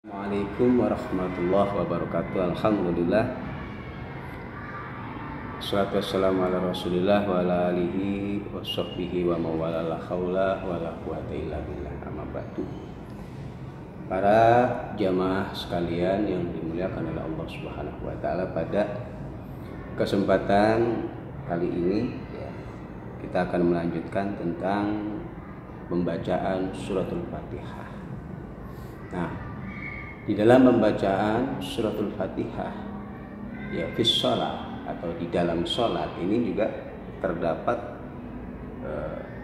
Assalamualaikum warahmatullahi wabarakatuh. Alhamdulillah. Wassalatu wassalamu ala Rasulillah wa ala alihi wa sahbihi wa mawala la haula wa la quwata illa billah. Amma ba'du. Para jamaah sekalian yang dimuliakan oleh Allah Subhanahu wa taala, pada kesempatan kali ini kita akan melanjutkan tentang pembacaan suratul Fatihah. Nah, di dalam pembacaan suratul Fatihah fis shalah atau di dalam sholat ini juga terdapat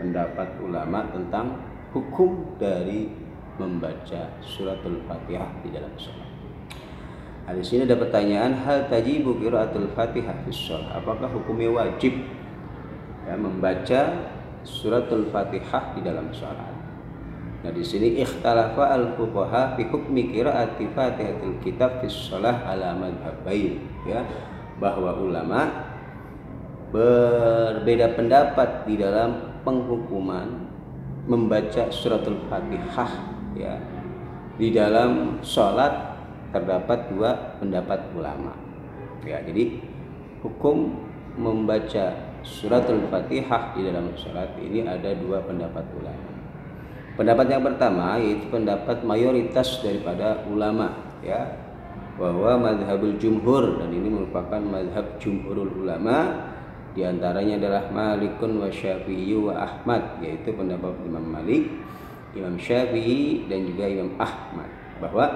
pendapat ulama tentang hukum dari membaca suratul Fatihah di dalam sholat. Nah, di sini ada pertanyaan, hal tajibu qiraatul Fatihah fis shalah? Apakah hukumnya wajib membaca suratul Fatihah di dalam sholat? Nah, di sini ikhtalafa al-fuqaha fi hukmi qiraati Fatihatil kitab fis shalah ala madhhabain, bahwa ulama berbeda pendapat di dalam penghukuman membaca suratul Fatihah di dalam sholat. Terdapat dua pendapat ulama. Jadi hukum membaca suratul Fatihah di dalam sholat ini ada dua pendapat ulama. Pendapat yang pertama yaitu pendapat mayoritas daripada ulama, bahwa madhabul jumhur, dan ini merupakan madhab jumhurul ulama, diantaranya adalah Malikun wa Syafi'i wa Ahmad, yaitu pendapat Imam Malik, Imam Syafi'i dan juga Imam Ahmad, bahwa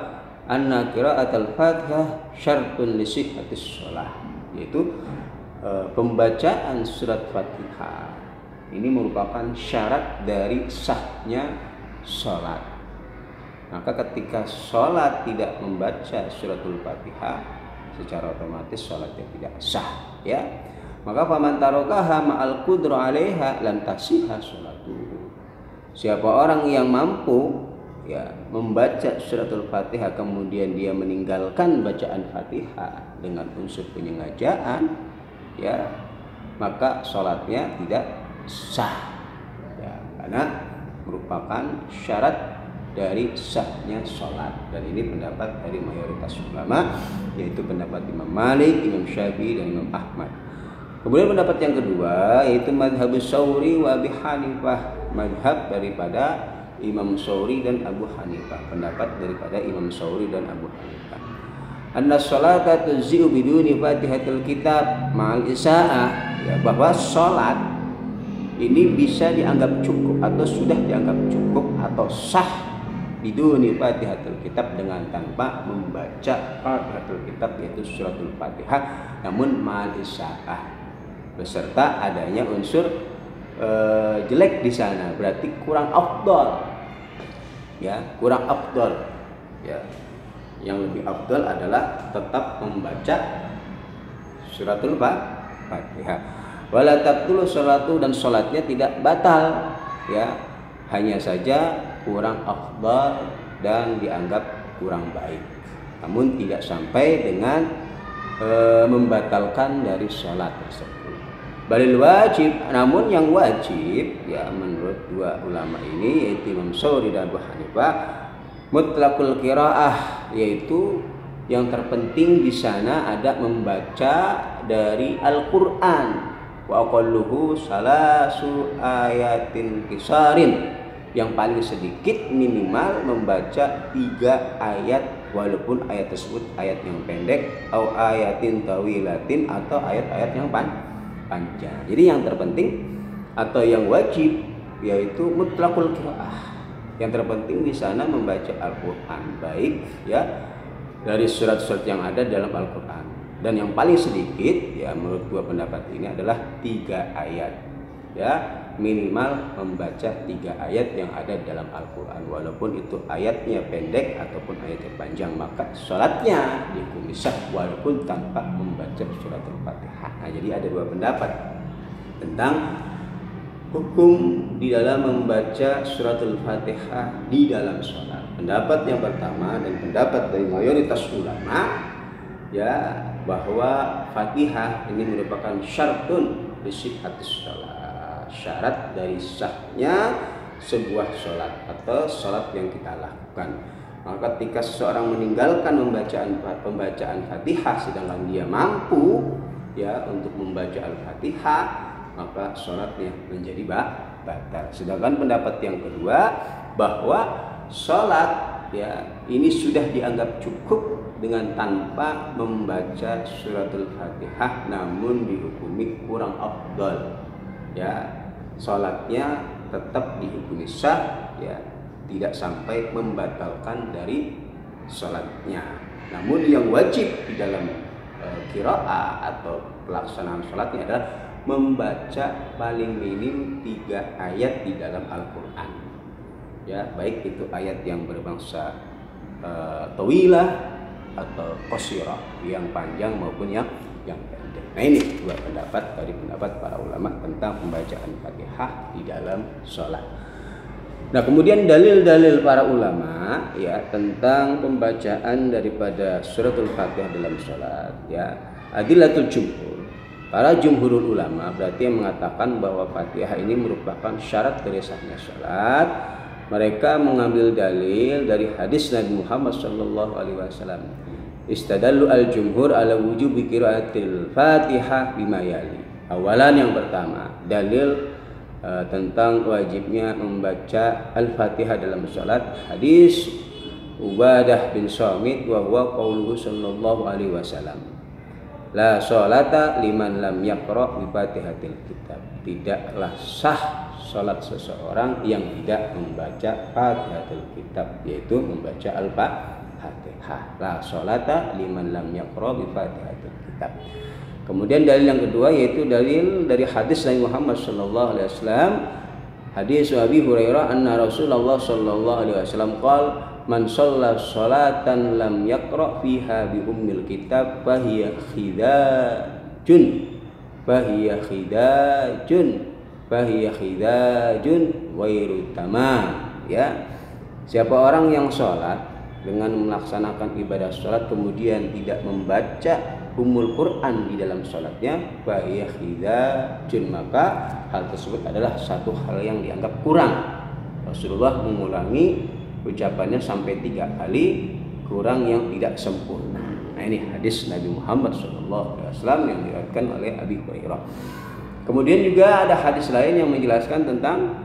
anna qiraatul Fatihah syartun li sihhatis shalah, yaitu pembacaan surat Fatihah ini merupakan syarat dari sahnya sholat. Maka ketika sholat tidak membaca suratul Fatihah, secara otomatis sholatnya tidak sah, maka faman tarokaha ma'al qudra 'alaiha lam tasihha sholatuhu. Siapa orang yang mampu membaca suratul Fatihah kemudian dia meninggalkan bacaan Fatihah dengan unsur penyengajaan, maka sholatnya tidak sah, karena merupakan syarat dari sahnya sholat. Dan ini pendapat dari mayoritas ulama, yaitu pendapat Imam Malik, Imam Syafi'i dan Imam Ahmad. Kemudian pendapat yang kedua yaitu madhabus Tsauri wa Abi Hanifah, madhab daripada Imam Tsauri dan Abu Hanifah, pendapat daripada Imam Tsauri dan Abu Hanifah. Anna sholata tujzi'u biduni Fatihatil kitab ma'al isa'ah, bahwa sholat ini bisa dianggap cukup atau sudah dianggap cukup atau sah biduni Fatihatul kitab, dengan tanpa membaca Fatihatul kitab yaitu suratul Fatihah, namun ma'al isa'ah, beserta adanya unsur jelek di sana, berarti kurang afdal, kurang afdal, yang lebih afdal adalah tetap membaca suratul Fatihah. Wala tabtulu sholatu, dan sholatnya tidak batal, hanya saja kurang afdal dan dianggap kurang baik, namun tidak sampai dengan membatalkan dari sholat tersebut. Balil wajib, namun yang wajib menurut dua ulama ini yaitu Imam Tsauri dan Abu Hanifah, mutlaqul qiraah, yaitu yang terpenting di sana ada membaca dari Al-Qur'an, wa aqalluhu salasu ayatin kisarin, yang paling sedikit minimal membaca 3 ayat, walaupun ayat tersebut ayat yang pendek, atau ayatin tawilatin, atau ayat-ayat yang panjang. Jadi yang terpenting atau yang wajib yaitu mutlaqul qiraah. Yang terpenting di sana membaca Al-Qur'an, baik dari surat-surat yang ada dalam Al-Qur'an. Dan yang paling sedikit menurut dua pendapat ini adalah 3 ayat, minimal membaca 3 ayat yang ada dalam Al-Quran, walaupun itu ayatnya pendek ataupun ayatnya panjang, maka sholatnya dihukum sah walaupun tanpa membaca surat Al-Fatihah. Nah, jadi ada dua pendapat tentang hukum di dalam membaca surat Al-Fatihah di dalam sholat. Pendapat yang pertama dan pendapat dari mayoritas ulama bahwa Fatihah ini merupakan syartun li sihhatis shalah, syarat dari sahnya sebuah sholat atau sholat yang kita lakukan. Maka ketika seseorang meninggalkan pembacaan Fatihah sedangkan dia mampu ya untuk membaca Al-Fatihah, maka sholatnya menjadi batal. Sedangkan pendapat yang kedua bahwa sholat ya ini sudah dianggap cukup dengan tanpa membaca suratul Fatihah, namun dihukumi kurang afdal. Ya, sholatnya tetap dihukumi sah ya, tidak sampai membatalkan dari sholatnya. Namun yang wajib di dalam qiraah atau pelaksanaan sholatnya adalah membaca paling minim 3 ayat di dalam Al-Quran. Ya, baik itu ayat yang berbangsa tawilah atau qasirah, yang panjang maupun yang pendek. Nah, ini dua pendapat dari pendapat para ulama tentang pembacaan Fatihah di dalam sholat. Nah, kemudian dalil-dalil para ulama ya tentang pembacaan daripada suratul Fatihah dalam sholat ya. Adillatul jumhur, para jumhurul ulama berarti yang mengatakan bahwa Fatihah ini merupakan syarat dari sahnya sholat. Mereka mengambil dalil dari hadis Nabi Muhammad SAW. Istadallu al-jumhur ala wujubi qiraatil Fatihah bima yali. Awalan yang pertama, dalil tentang wajibnya membaca Al-Fatihah dalam salat, hadis Ubadah bin Samit wa huwa qauluhu sallallahu alaihi wasallam. La sholata liman lam yaqra bi Fatihatil kitab. Tidaklah sah salat seseorang yang tidak membaca Fatihatul kitab, yaitu membaca Al-Fatihah. La sholata liman lam yaqra bi Fatihatil kitab. Kemudian dalil yang kedua yaitu dalil dari hadis Nabi Muhammad sallallahu alaihi wasallam, hadis Abi Hurairah anna Rasulullah sallallahu alaihi wasallam qala man shalla sholatan lam yaqra fiha bi ummil kitab fahiya khidajun wairu tamam. Ya, siapa orang yang sholat dengan melaksanakan ibadah sholat kemudian tidak membaca Ummul Quran di dalam sholatnya, fahiya khidajun, maka hal tersebut adalah satu hal yang dianggap kurang. Rasulullah mengulangi ucapannya sampai 3 kali, kurang yang tidak sempurna. Nah, ini hadis Nabi Muhammad SAW yang diriwayatkan oleh Abi Hurairah. Kemudian juga ada hadis lain yang menjelaskan tentang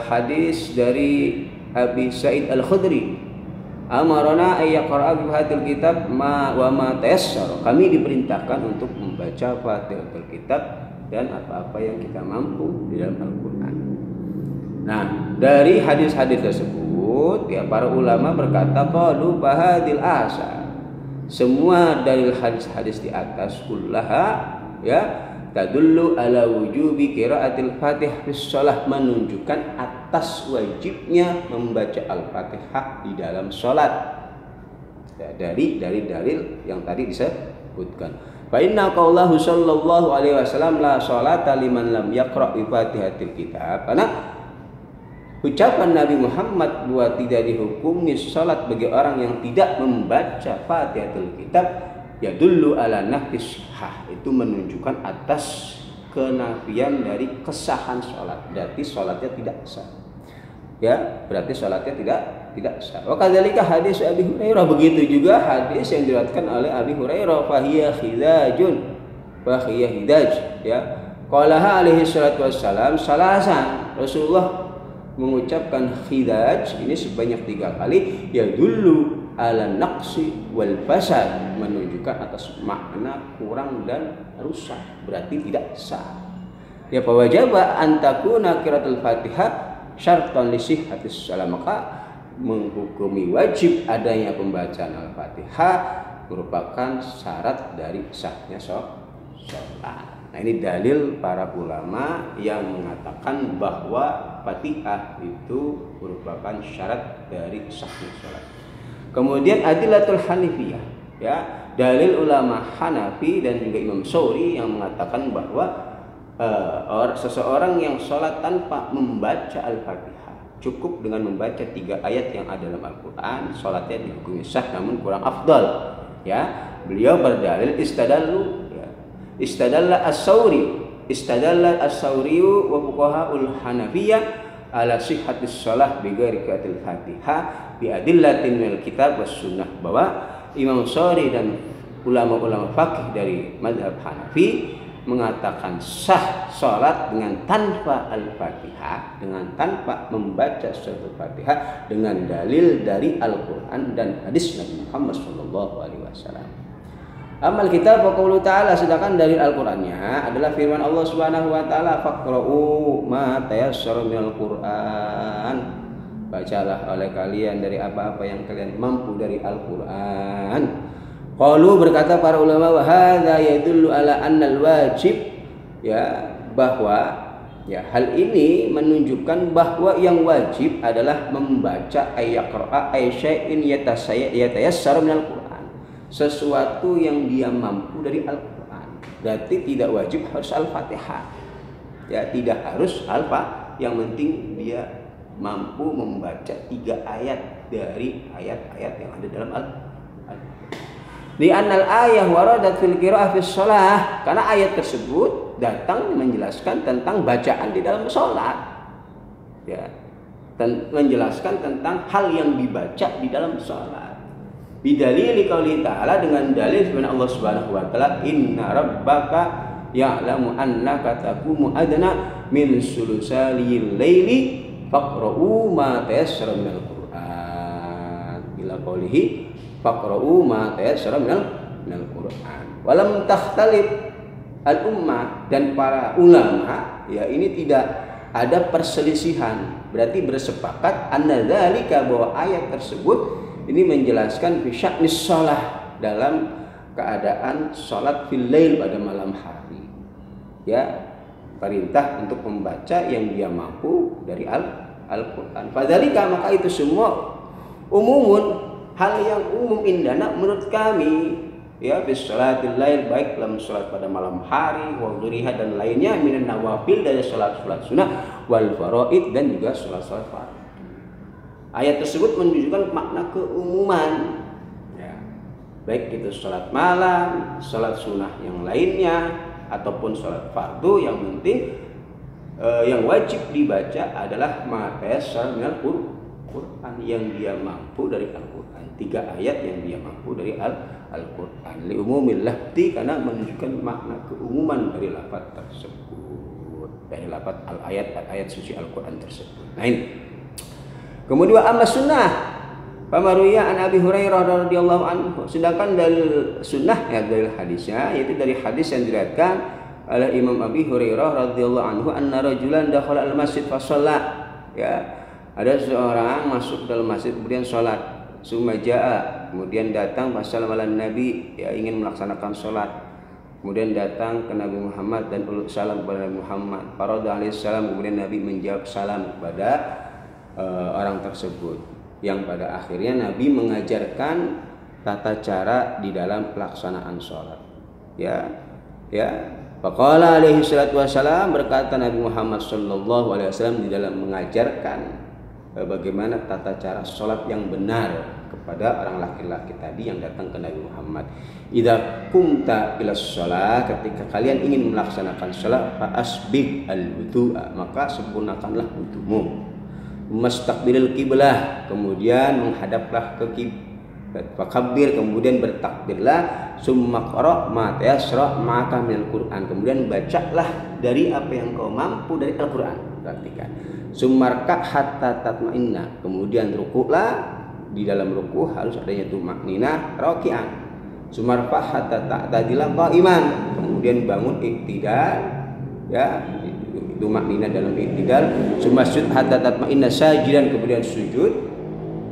hadis dari Abi Sa'id Al-Khudri. Amarona ayyaqra'a bi Fatihatil kitab ma tayassara. Kami diperintahkan untuk membaca Fatihatul kitab dan apa-apa yang kita mampu di dalam Al-Qur'an. Nah, dari hadis-hadis tersebut ya para ulama berkata qalu bahadil asa. Semua dalil hadis-hadis di atas kullaha ya tadullu ala wujubi qiraatil Fatihah fi shalah, menunjukkan atas wajibnya membaca Al-Fatihah di dalam salat. Ya, dari dalil yang tadi disebutkan. Fa inna qaulahu sallallahu alaihi wasallam la sholata liman lam yaqra bi Fatihatil kitab. Karena ucapan Nabi Muhammad bahwa tidak dihukumi salat bagi orang yang tidak membaca Fatihatul kitab ya dulu ala nafishah, itu menunjukkan atas kenafian dari kesahan sholat, berarti sholatnya tidak sah. Ya, berarti sholatnya tidak sah. Wa kadzalika hadis Abi Hurairah, begitu juga hadis yang diriwayatkan oleh Abi Hurairah, fahiya hidaj ya. Qalaha alaihi salatu wassalam salasan. Rasulullah mengucapkan khidaj ini sebanyak 3 kali, ya dulu ala naqsi wal fasad, menunjukkan atas makna kurang dan rusak, berarti tidak sah. Ya fa wajaba an takuna qiraatul Fatihah syartan li sihhatis shalah, maka menghukumi wajib adanya pembacaan Al-Fatihah merupakan syarat dari sahnya sholat. Nah, ini dalil para ulama yang mengatakan bahwa Fatihah itu merupakan syarat dari sahnya sholat. Kemudian adillatul Hanifiyah ya, dalil ulama Hanafi dan juga Imam Syafi'i yang mengatakan bahwa seseorang yang sholat tanpa membaca Al-Fatihah, cukup dengan membaca 3 ayat yang ada dalam Al-Quran, sholatnya dihukumi sah namun kurang afdal. Ya, beliau berdalil istadalla as-Sawri wa fuqahaul Hanafiyah ala sihhatis shalah bi ghairi qiraatil Fatihah bi adillatin minal kitab was sunnah, bahwa Imam Shari dan ulama-ulama fakih dari mazhab Hanafi mengatakan sah sholat dengan tanpa Al-Fatihah, dengan tanpa membaca surat Al-Fatihah, dengan dalil dari Al-Quran dan hadis Nabi Muhammad SAW. Amal kita qaulu ta'ala, sedangkan dari Al-Qur'annya adalah firman Allah Subhanahu wa taala, faqra'u ma tayassara minal Qur'an. Bacalah oleh kalian dari apa-apa yang kalian mampu dari Al-Qur'an. Qalu, berkata para ulama, wa hadza yadullu ala annal wajib, ya, bahwa ya hal ini menunjukkan bahwa yang wajib adalah membaca ayaqra'a ay syai'in yatayassara minal Qur'an, sesuatu yang dia mampu dari Al-Qur'an. Berarti tidak wajib harus Al-Fatihah. Ya, tidak harus Al-Fatihah, yang penting dia mampu membaca 3 ayat dari ayat-ayat yang ada dalam Al-Qur'an. Di anal ayah waradat fil qiraah fis shalah, karena ayat tersebut datang menjelaskan tentang bacaan di dalam salat. Ya. Dan menjelaskan tentang hal yang dibaca di dalam salat. Bidalili qauli ta'ala, dengan dalil firman Allah Subhanahu wa taala, inna rabbaka ya'lamu annaka taqumu adna min sulusalil laili faqra'u ma tayassara minal Qur'an. Ila qaulihi faqra'u ma tayassara minal Qur'an. Walam takhtalif al-ummah, dan para ulama ya ini tidak ada perselisihan, berarti bersepakat anna dzalika, bahwa ayat tersebut ini menjelaskan fi sya'nis shalah, dalam keadaan salat fil lail, pada malam hari. Ya, perintah untuk membaca yang dia mampu dari Al-Qur'an. Fadzalika, maka itu semua umumun, hal yang umum indana menurut kami, ya, bis salatil lail, baik dalam salat pada malam hari, wa ghiriha, dan lainnya, minan nawafil, dari salat-salat sunah, wal faraid, dan juga salat-salat fardu. Ayat tersebut menunjukkan makna keumuman, ya, baik itu salat malam, salat sunah yang lainnya, ataupun salat fardu, yang penting yang wajib dibaca adalah ma tayassara minal Quran, yang dia mampu dari Al-Quran, 3 ayat yang dia mampu dari Al-Quran. Li umumil lafzi, karena menunjukkan makna keumuman dari lafaz tersebut, dari lafaz ayat suci Al-Quran tersebut. Nah ini. Kemudian amma sunnah, pamaruya an Abi Hurairah radhiyallahu anhu, sedangkan dari sunnah, ya, dari hadisnya, yaitu dari hadis yang diriwayatkan oleh Imam Abi Hurairah radhiyallahu anhu, anna rajulan dakhala al-masjid fa shalla, ya, ada seorang masuk dalam masjid kemudian sholat, sumaja'a, kemudian datang pasal malam Nabi, ya, ingin melaksanakan sholat, kemudian datang ke Nabi Muhammad dan uluk salam kepada Nabi Muhammad. Farada alaihi salam, kemudian Nabi menjawab salam kepada orang tersebut, yang pada akhirnya Nabi mengajarkan tata cara di dalam pelaksanaan sholat. Ya, ya. Faqala alaihi salatu wassalam, berkata Nabi Muhammad sallallahu alaihi wasallam di dalam mengajarkan bagaimana tata cara sholat yang benar kepada orang laki-laki tadi yang datang ke Nabi Muhammad. Idza kumta ila shalah, ketika kalian ingin melaksanakan sholat, fa asbih al-wudu'a, maka sempurnakanlah wudumu. Mustaqbilil qiblah, kemudian menghadaplah ke kiblat. Fakabbir, kemudian bertakbirlah. Summa qra' ma tayassara ma'aka minal Qur'an, kemudian bacalah dari apa yang kau mampu dari Al-Qur'an. Perhatikan. Sumarka hatta tatma'inna, kemudian rukuklah, di dalam ruku harus adanya tumakninah, raki'an. Sumarfa hatta ta'tadila qa'iman, kemudian bangun iktidal, ya, tumakninah dalam iktidal. Sumasjud hatta tatma'inna sajidan, kemudian sujud.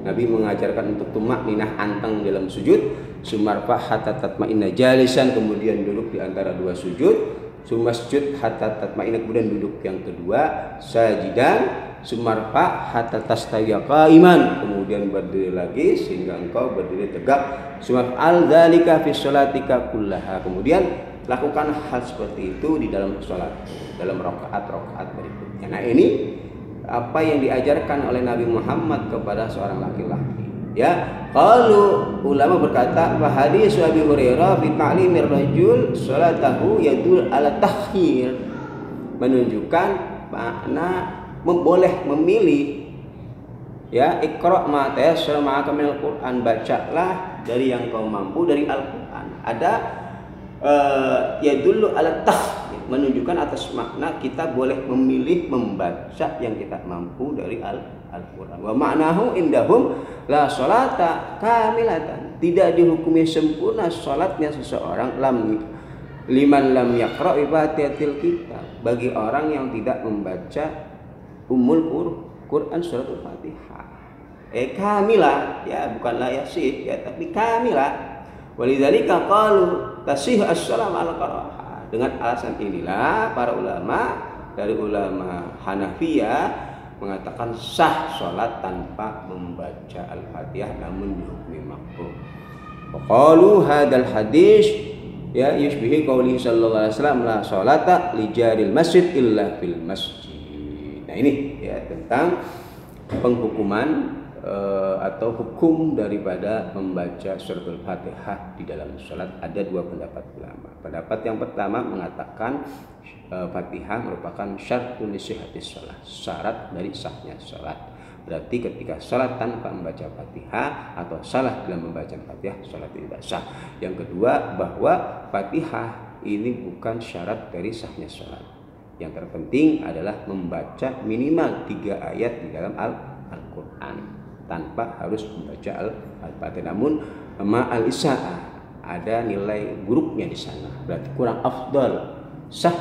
Nabi mengajarkan untuk tumakninah anteng dalam sujud. Sumarfa hatta tatma'inna jalisan, kemudian duduk di antara 2 sujud. Sumasjud hatta tatma'inna, kemudian duduk yang kedua sajidan. Sumarfa hatta tastawiya qa'iman, kemudian berdiri lagi sehingga engkau berdiri tegak. Sumaf'al dzalika fi sholatika kullaha, kemudian lakukan hal seperti itu di dalam sholat, dalam rakaat-rakaat berikutnya. Nah ini apa yang diajarkan oleh Nabi Muhammad kepada seorang laki-laki. Ya, kalau ulama berkata, wa hadis Abi Hurairah fi ta'limir rajul sholatahu yadul ala takhir, menunjukkan makna boleh memilih Ya, iqra ma tayassara ma'aka minal Qur'an, bacalah dari yang kau mampu dari Al-Qur'an. Ada yadullu ala tahdid, menunjukkan atas makna kita boleh memilih membaca yang kita mampu dari Al-Qur'an. Wa ma'nahu indahum la sholata kamilatan, tidak dihukumi sempurna salatnya seseorang liman lam yaqra bi fatihatil kitab, bagi orang yang tidak membaca Quran suratul Fatihah. Kamilah, ya, bukanlah yasih, ya, tapi kamilah. Walidzalika qalu tasih as-salam al-qara'ah. Dengan alasan inilah para ulama dari ulama Hanafiyah mengatakan sah salat tanpa membaca Al-Fatihah namun dihukumi makruh. Qalu hadzal hadis ya yushbihi qauli sallallahu alaihi wasallam la salata li jaril masjid illa fil masjid. Nah, ini ya tentang penghukuman atau hukum daripada membaca suratul Fatihah di dalam salat. Ada dua pendapat ulama. Pendapat yang pertama mengatakan Fatihah merupakan syartun li sihhatis shalah, syarat dari sahnya salat. Berarti ketika salat tanpa membaca Fatihah atau salah dalam membaca Fatihah, salat tidak sah. Yang kedua, bahwa Fatihah ini bukan syarat dari sahnya salat. Yang terpenting adalah membaca minimal 3 ayat di dalam Al-Qur'an tanpa harus membaca Al-Fatihah. Namun ma'al isa'ah, ada nilai buruknya di sana. Berarti kurang afdal. Sah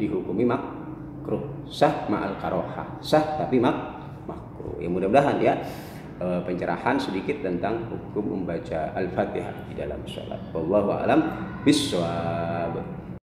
dihukumi makruh, sah ma'al karohah, sah tapi makruh. Ya, mudah-mudahan ya pencerahan sedikit tentang hukum membaca Al-Fatihah di dalam salat. Wallahu a'lam bishawab.